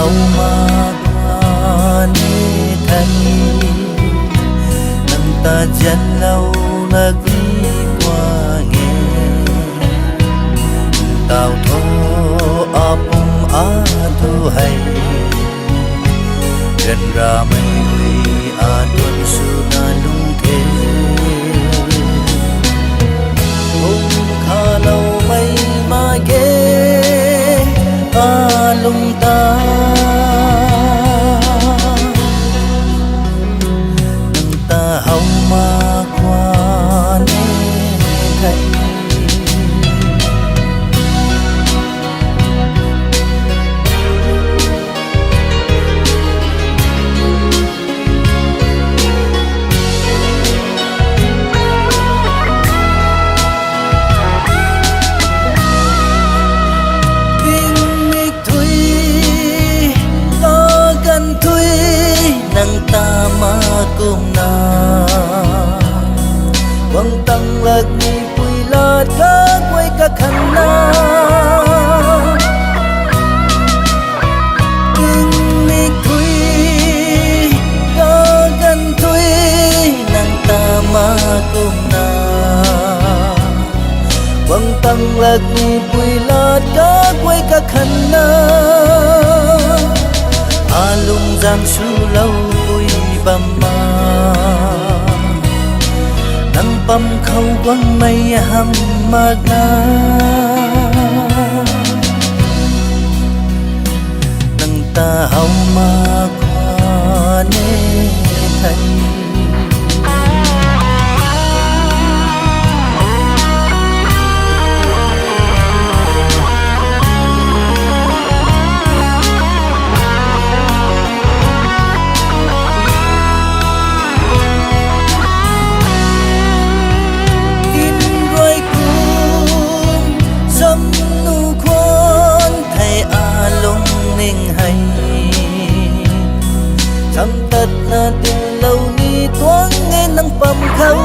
hậu mà qua nê thay nang ta jan lâu là quý qua nghe tao thô apum a thu hay gần ra mây a tuần su na lung thế hùng kha lâu mây ma ghé a lung ta nang ta hậu ma qua nê thay nang ta ma cùng na quăng tăng lạc ni pui la ka quay ka khăn na kinh mi thui ka gan thui nang ta ma cùng na quăng tăng lạc ni pui la ka quay ka khăn na alung giang su lâu vui bầm ma nắng băm khâu quăng mây hầm mạc na nắng ta hậu ma qua nê thay thầm tật na tình lâu ni toán nghe nắng bầm khâu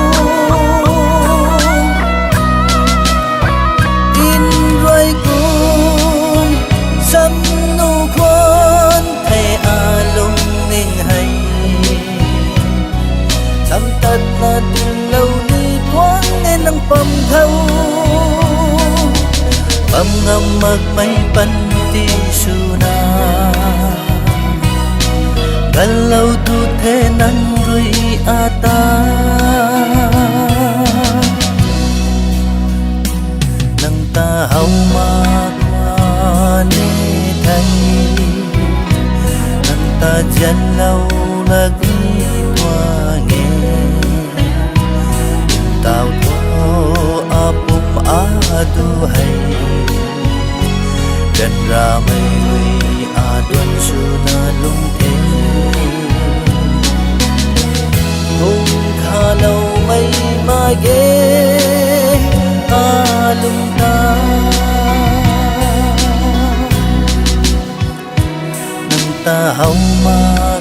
in rồi cùng sắm nu khoan thầy a lung ninh hay thầm tật na tình lâu ni toán nghe nắng bầm khâu bầm ngầm mực mây bắn ti su na gần lâu tu thế nắng rui a ta nang ta hậu ma qua nê thay nang ta jan lâu là quý qua nghe tao thô apum a tu hay gần ra mây a tuần su na lung thế hùng kha lâu mây ma ghé a lung ta nang ta hậu ma